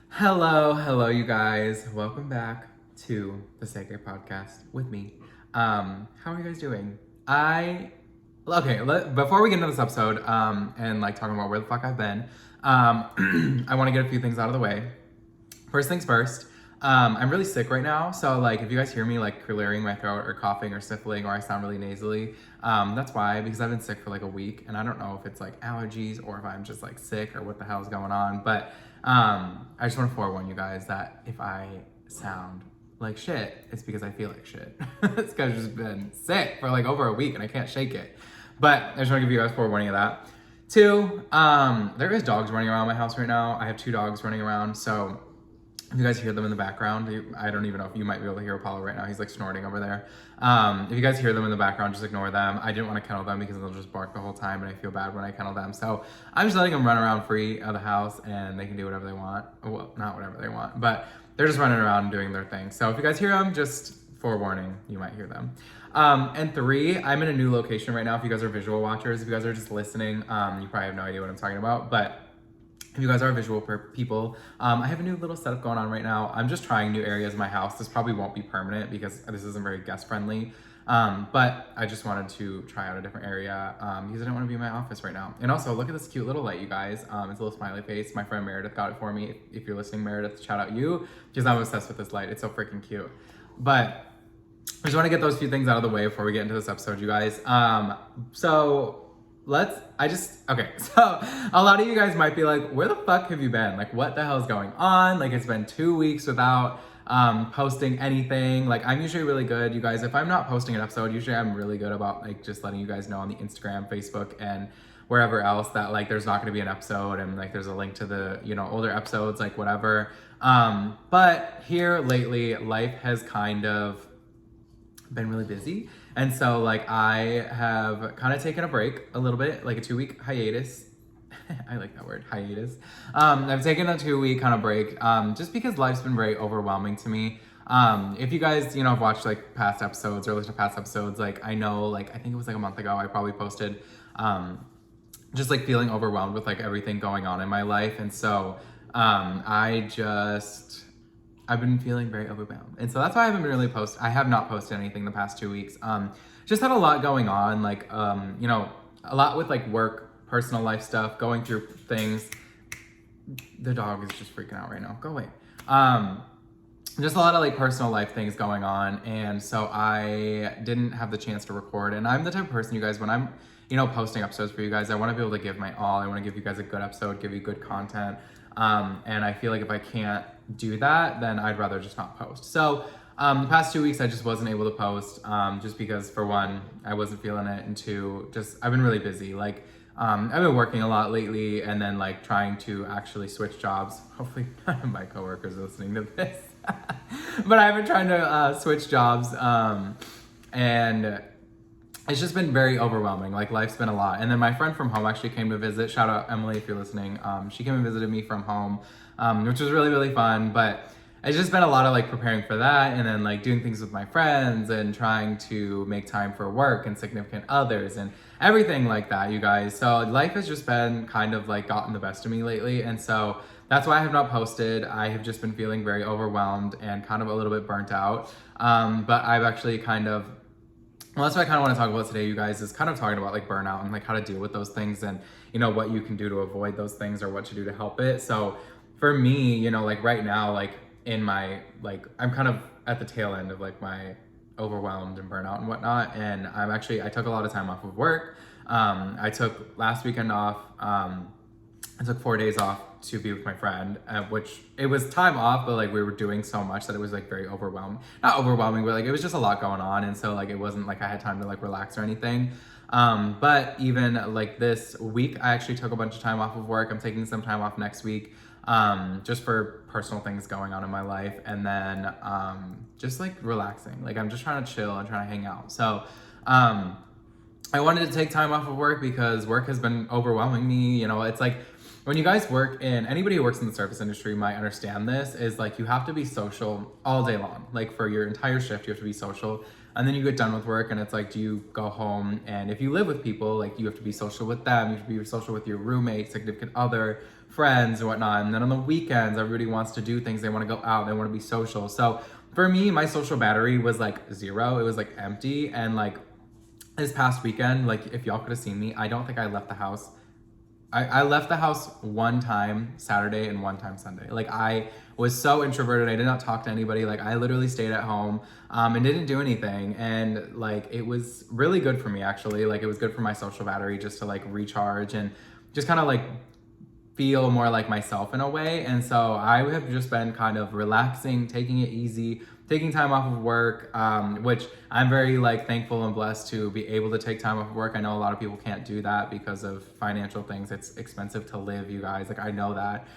Hello, you guys. Welcome back to the Sacred Podcast with me. How are you guys doing? Before we get into this episode, and like talking about where the fuck I've been, I want to get a few things out of the way. First things first. I'm really sick right now, so like if you guys hear me like clearing my throat or coughing or sniffling or I sound really nasally, that's why, because I've been sick for like a week and I don't know if it's like allergies or if I'm just like sick or what the hell is going on. But I just want to forewarn you guys that if I sound like shit, it's because I feel like shit. It's because I've just been sick for like over a week and I can't shake it. But I just want to give you guys forewarning of that. Two, there is dogs running around my house right now. I have two dogs running around, so if you guys hear them in the background, I don't even know if you might be able to hear Apollo right now. He's like snorting over there. If you guys hear them in the background, just ignore them. I didn't want to kennel them because they'll just bark the whole time and I feel bad when I kennel them. So I'm just letting them run around free of the house and they can do whatever they want. Well, not whatever they want, but they're just running around and doing their thing. So if you guys hear them, just forewarning, you might hear them. And three, I'm in a new location right now. If you guys are visual watchers, if you guys are just listening, you probably have no idea what I'm talking about, but if you guys are visual people, I have a new little setup going on right now. I'm just trying new areas of my house. This probably won't be permanent because this isn't very guest friendly. But I just wanted to try out a different area because I don't want to be in my office right now. And also, look at this cute little light, you guys. It's a little smiley face. My friend Meredith got it for me. If you're listening, Meredith, shout out you, because I'm obsessed with this light. It's so freaking cute. But I just want to get those few things out of the way before we get into this episode, you guys. Okay, so a lot of you guys might be like, where the fuck have you been? Like, what the hell is going on? Like, it's been 2 weeks without posting anything. Like, I'm usually really good, you guys. If I'm not posting an episode, usually I'm really good about like just letting you guys know on the Instagram, Facebook, and wherever else that like there's not going to be an episode and like there's a link to the older episodes, like whatever. But here lately, life has kind of been really busy. And so like I have kind of taken a break a little bit, like a 2-week hiatus. I like that word, hiatus. I've taken a 2-week kind of break just because life's been very overwhelming to me. If you guys, have watched like past episodes or listened to past episodes, like I know, like I think it was like a month ago, I probably posted just like feeling overwhelmed with like everything going on in my life. And so I've been feeling very overwhelmed. And so that's why I have not posted anything the past 2 weeks. Just had a lot going on, like, a lot with like work, personal life stuff, going through things. The dog is just freaking out right now. Go away. Just a lot of like personal life things going on. And so I didn't have the chance to record. And I'm the type of person, you guys, when I'm, posting episodes for you guys, I want to be able to give my all. I want to give you guys a good episode, give you good content. And I feel like if I can't do that, then I'd rather just not post. So the past 2 weeks, I just wasn't able to post just because, for one, I wasn't feeling it, and two, just I've been really busy. Like I've been working a lot lately, and then like trying to actually switch jobs. Hopefully, none of my coworkers are listening to this, but I've been trying to switch jobs, and it's just been very overwhelming. Like life's been a lot. And then my friend from home actually came to visit. Shout out Emily if you're listening. She came and visited me from home, which was really, really fun. But it's just been a lot of like preparing for that and then like doing things with my friends and trying to make time for work and significant others and everything like that, you guys. So life has just been kind of like gotten the best of me lately. And so that's why I have not posted. I have just been feeling very overwhelmed and kind of a little bit burnt out. But I've actually that's what I kind of want to talk about today, you guys, is kind of talking about like burnout and like how to deal with those things and, what you can do to avoid those things or what to do to help it. So for me, like right now, like in my, like, I'm kind of at the tail end of like my overwhelmed and burnout and whatnot. And I took a lot of time off of work. I took last weekend off. I took 4 days off to be with my friend, which it was time off, but like we were doing so much that it was like very not overwhelming, but like it was just a lot going on. And so like it wasn't like I had time to like relax or anything. But even like this week, I actually took a bunch of time off of work. I'm taking some time off next week, just for personal things going on in my life. And then just like relaxing. Like I'm just trying to chill and trying to hang out. So I wanted to take time off of work because work has been overwhelming me. It's like, when you guys anybody who works in the service industry might understand this, is like you have to be social all day long. Like for your entire shift, you have to be social. And then you get done with work and it's like, do you go home? And if you live with people, like you have to be social with them. You have to be social with your roommate, significant other, friends and whatnot. And then on the weekends, everybody wants to do things. They want to go out. They want to be social. So for me, my social battery was like zero. It was like empty. And like this past weekend, like if y'all could have seen me, I don't think I left the house. I left the house one time Saturday and one time Sunday. Like I was so introverted. I did not talk to anybody. Like I literally stayed at home and didn't do anything. And like it was really good for me actually. Like it was good for my social battery just to like recharge and just kind of like feel more like myself in a way. And so I have just been kind of relaxing, taking it easy, taking time off of work, which I'm very like thankful and blessed to be able to take time off of work. I know a lot of people can't do that because of financial things. It's expensive to live, you guys. Like I know that.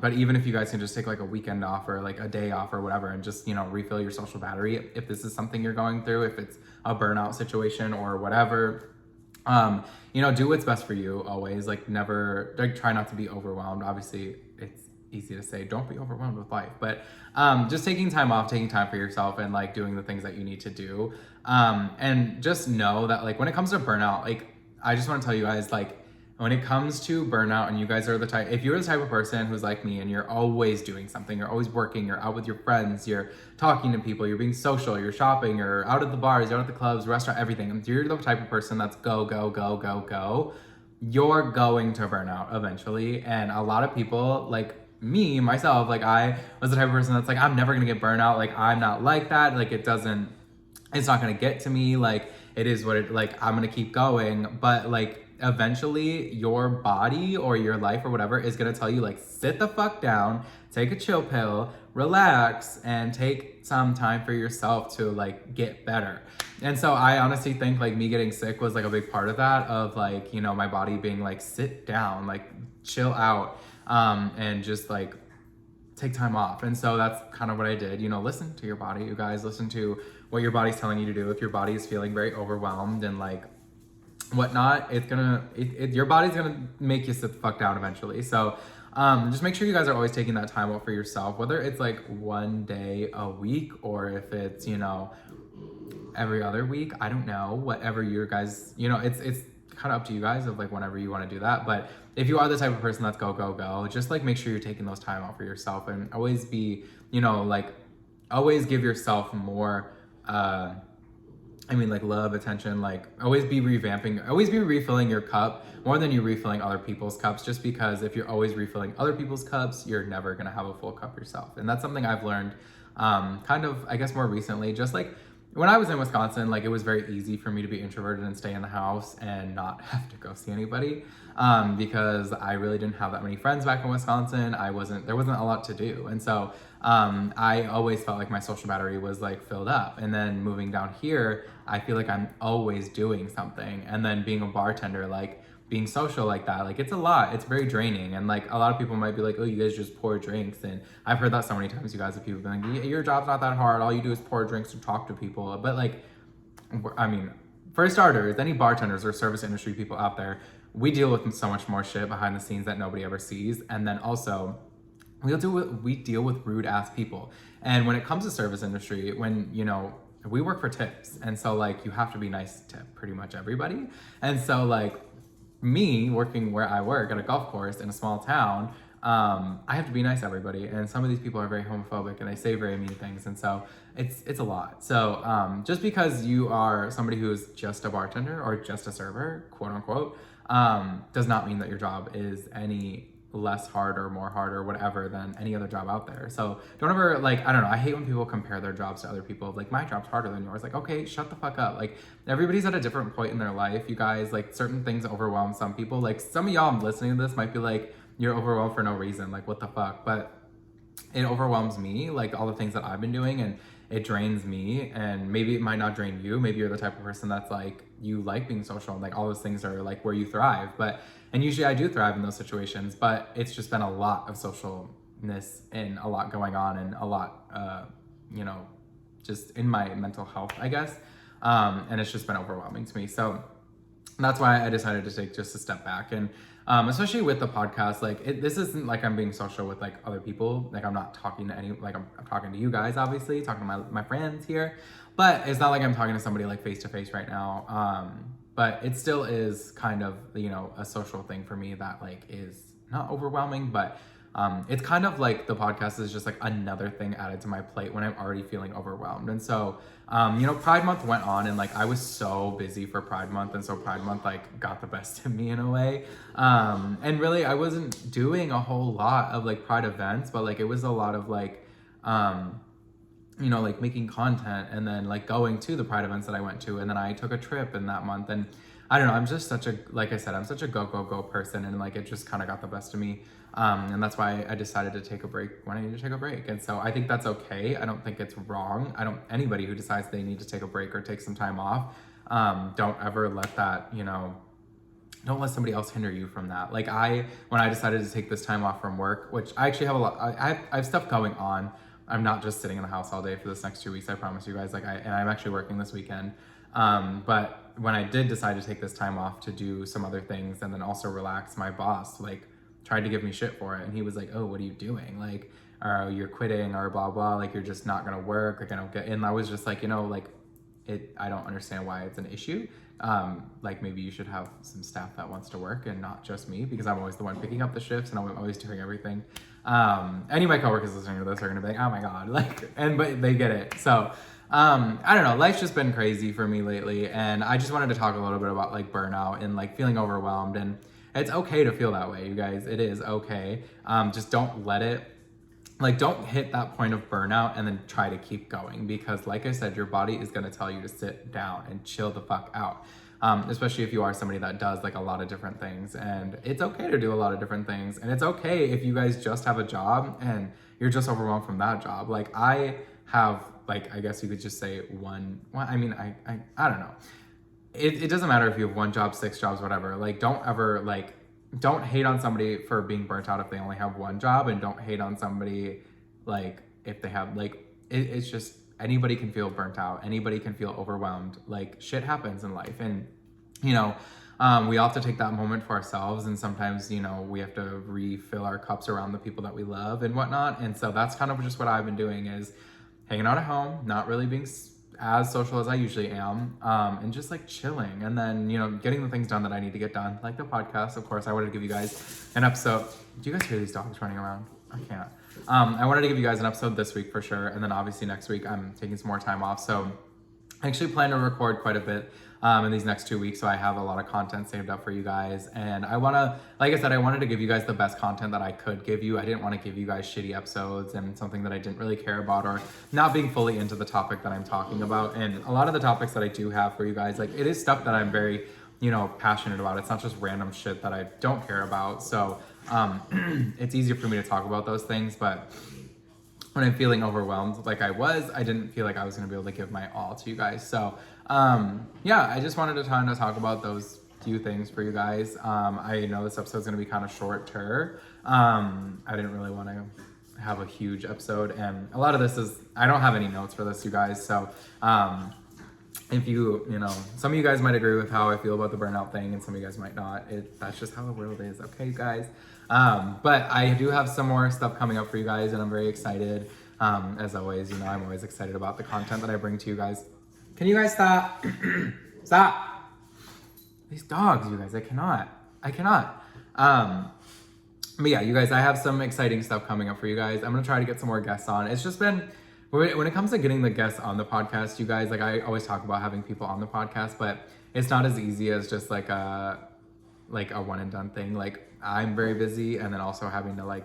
But even if you guys can just take like a weekend off or like a day off or whatever and just, you know, refill your social battery, if this is something you're going through, if it's a burnout situation or whatever, you know, do what's best for you always. Like never, like try not to be overwhelmed. Obviously it's easy to say, don't be overwhelmed with life, but just taking time off, taking time for yourself and like doing the things that you need to do. And just know that like when it comes to burnout, like I just want to tell you guys, like when it comes to burnout and you guys are the type, if you're the type of person who's like me and you're always doing something, you're always working, you're out with your friends, you're talking to people, you're being social, you're shopping, you're out at the bars, you're out at the clubs, restaurant, everything. If you're the type of person that's go, go, go, go, go, you're going to burn out eventually. And a lot of people like me, myself, like I was the type of person that's like, I'm never gonna get burnout. Like I'm not like that. Like it's not gonna get to me. Like it is what it, like I'm gonna keep going. But like eventually your body or your life or whatever is gonna tell you like, sit the fuck down, take a chill pill, relax, and take some time for yourself to like get better. And so I honestly think like me getting sick was like a big part of that, of like, you know, my body being like, sit down, like chill out, and just like take time off. And so that's kind of what I did. You know, listen to your body, you guys. Listen to what your body's telling you to do. If your body is feeling very overwhelmed and like whatnot, it's gonna, your body's gonna make you sit the fuck down eventually. So just make sure you guys are always taking that time out for yourself, whether it's like one day a week or if it's, you know, every other week. I don't know, whatever your guys, you know, it's kind of up to you guys of like whenever you want to do that. But if you are the type of person that's go, go, go, just like make sure you're taking those time out for yourself and always be, you know, like always give yourself more, like love, attention, like always be revamping, always be refilling your cup more than you refilling other people's cups, just because if you're always refilling other people's cups, you're never going to have a full cup yourself. And that's something I've learned kind of, I guess, more recently. Just like when I was in Wisconsin, like it was very easy for me to be introverted and stay in the house and not have to go see anybody because I really didn't have that many friends back in Wisconsin. There wasn't a lot to do. And so I always felt like my social battery was like filled up. And then moving down here, I feel like I'm always doing something. And then being a bartender, like being social like that, like it's a lot. It's very draining. And like a lot of people might be like, oh, you guys just pour drinks. And I've heard that so many times, you guys, of people being like, your job's not that hard. All you do is pour drinks and talk to people. But like, I mean, for starters, any bartenders or service industry people out there, we deal with so much more shit behind the scenes that nobody ever sees. And then also, we deal with rude ass people. And when it comes to service industry, when, you know, we work for tips. And so like, you have to be nice to pretty much everybody. And so like me working where I work at a golf course in a small town, I have to be nice to everybody. And some of these people are very homophobic and they say very mean things. And so it's a lot. So just because you are somebody who is just a bartender or just a server, quote unquote, does not mean that your job is any less hard or more hard or whatever than any other job out there. So don't ever, like, I don't know, I hate when people compare their jobs to other people. Like, my job's harder than yours. Like, okay, shut the fuck up. Like, everybody's at a different point in their life, you guys. Like, certain things overwhelm some people. Like, some of y'all listening to this might be like, you're overwhelmed for no reason. Like, what the fuck? But it overwhelms me, like all the things that I've been doing, and it drains me. And maybe it might not drain you. Maybe you're the type of person that's like, you like being social and like all those things are like where you thrive. And usually I do thrive in those situations, but it's just been a lot of socialness and a lot going on and a lot, you know, just in my mental health, I guess. And it's just been overwhelming to me. So that's why I decided to take just a step back. And especially with the podcast, like this isn't like I'm being social with like other people. Like I'm not talking to any, like I'm talking to you guys, obviously, talking to my friends here, but it's not like I'm talking to somebody like face to face right now. But it still is kind of, you know, a social thing for me that like is not overwhelming, but it's kind of like the podcast is just like another thing added to my plate when I'm already feeling overwhelmed. And so, Pride Month went on, and like I was so busy for Pride Month, and so Pride Month like got the best of me in a way. And really, I wasn't doing a whole lot of like Pride events, but like it was a lot of like, like making content and then like going to the Pride events that I went to, and then I took a trip in that month. And I don't know, I'm just like I said, I'm such a go person, and like it just kind of got the best of me. And that's why I decided to take a break when I need to take a break. And so I think that's okay. I don't think it's wrong. Anybody who decides they need to take a break or take some time off, don't ever let that, don't let somebody else hinder you from that. Like when I decided to take this time off from work, which I actually have a lot, I have stuff going on. I'm not just sitting in the house all day for this next 2 weeks. I promise you guys, and I'm actually working this weekend. But when I did decide to take this time off to do some other things and then also relax, my boss tried to give me shit for it. And he was like, oh, what are you doing? Like, you're quitting or blah, blah. Like, you're just not going to work. Like, I don't get, and I was just like, I don't understand why it's an issue. Maybe you should have some staff that wants to work and not just me, because I'm always the one picking up the shifts and I'm always doing everything. Any of my coworkers listening to this are gonna be like, oh my God, but they get it. So, I don't know, life's just been crazy for me lately. And I just wanted to talk a little bit about like burnout and like feeling overwhelmed. And it's okay to feel that way, you guys. It is okay. Just don't let it, don't hit that point of burnout and then try to keep going, because like I said, your body is going to tell you to sit down and chill the fuck out. Especially if you are somebody that does like a lot of different things, and it's okay to do a lot of different things. And it's okay if you guys just have a job and you're just overwhelmed from that job. Like I have, I guess you could just say I don't know. It doesn't matter if you have one job, 6 jobs, whatever. Don't hate on somebody for being burnt out if they only have one job, and don't hate on somebody if they have it's just anybody can feel burnt out, anybody can feel overwhelmed. Shit happens in life, and we all have to take that moment for ourselves, and sometimes we have to refill our cups around the people that we love and whatnot. And so that's kind of just what I've been doing, is hanging out at home, not really being as social as I usually am, and just chilling, and then getting the things done that I need to get done, like the podcast. Of course, I wanted to give you guys an episode. Do you guys hear these dogs running around? I can't. I wanted to give you guys an episode this week for sure, and then obviously next week I'm taking some more time off, so I actually plan to record quite a bit in these next 2 weeks, so I have a lot of content saved up for you guys. And I wanted to give you guys the best content that I could give you. I didn't want to give you guys shitty episodes and something that I didn't really care about, or not being fully into the topic that I'm talking about. And a lot of the topics that I do have for you guys, it is stuff that I'm very, passionate about. It's not just random shit that I don't care about. So it's easier for me to talk about those things. But when I'm feeling overwhelmed I didn't feel like I was going to be able to give my all to you guys. So I just wanted to talk about those few things for you guys. I know this episode's going to be kind of shorter. I didn't really want to have a huge episode, and a lot of this is, I don't have any notes for this, you guys. So if some of you guys might agree with how I feel about the burnout thing, and some of you guys might not. That's just how the world is, okay, guys? But I do have some more stuff coming up for you guys, and I'm very excited. As always, I'm always excited about the content that I bring to you guys. Can you guys stop? Stop! These dogs, you guys, I cannot. But yeah, you guys, I have some exciting stuff coming up for you guys. I'm gonna try to get some more guests on. It's just been, when it comes to getting the guests on the podcast, you guys, I always talk about having people on the podcast, but it's not as easy as just a one and done thing. I'm very busy, and then also having to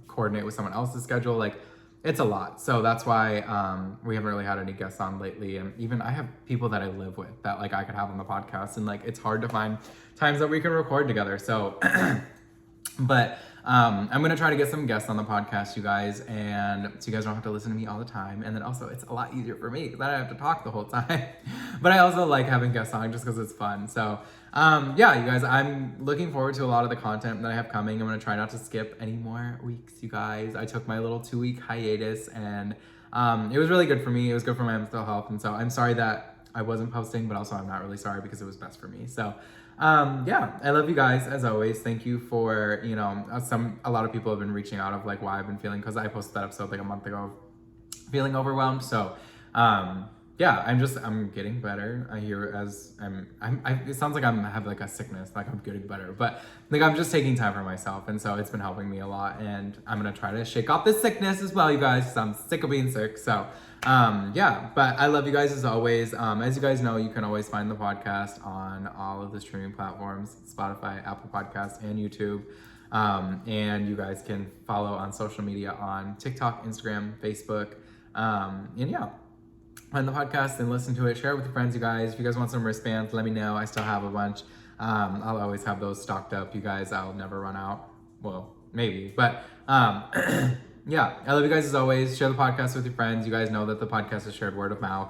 coordinate with someone else's schedule. It's a lot. So that's why we haven't really had any guests on lately. And even I have people that I live with that I could have on the podcast, and it's hard to find times that we can record together. So, but I'm going to try to get some guests on the podcast, you guys, and so you guys don't have to listen to me all the time. And then also it's a lot easier for me because I don't have to talk the whole time. But I also like having guests on just because it's fun. So you guys, I'm looking forward to a lot of the content that I have coming. I'm going to try not to skip any more weeks, you guys. I took my little 2-week hiatus, and it was really good for me. It was good for my mental health. And so I'm sorry that I wasn't posting, but also I'm not really sorry because it was best for me. So I love you guys as always. Thank you for, a lot of people have been reaching out of why I've been feeling, because I posted that episode a month ago, feeling overwhelmed. So yeah, I'm getting better. I hear as it sounds like I have like a sickness, like I'm getting better, but like I'm just taking time for myself, and so it's been helping me a lot. And I'm gonna try to shake off this sickness as well, you guys, because I'm sick of being sick. So, yeah, but I love you guys as always. As you guys know, you can always find the podcast on all of the streaming platforms: Spotify, Apple Podcasts, and YouTube. And you guys can follow on social media on TikTok, Instagram, Facebook, and yeah. Find the podcast and listen to it. Share it with your friends, you guys. If you guys want some wristbands, let me know. I still have a bunch. I'll always have those stocked up, you guys. I'll never run out. Well, maybe, but yeah. I love you guys as always. Share the podcast with your friends. You guys know that the podcast is shared word of mouth.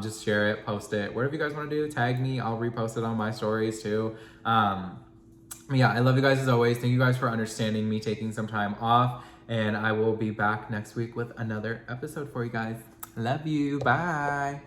Just share it, post it, whatever you guys want to do. Tag me. I'll repost it on my stories too. Yeah, I love you guys as always. Thank you guys for understanding me taking some time off, and I will be back next week with another episode for you guys. Love you. Bye.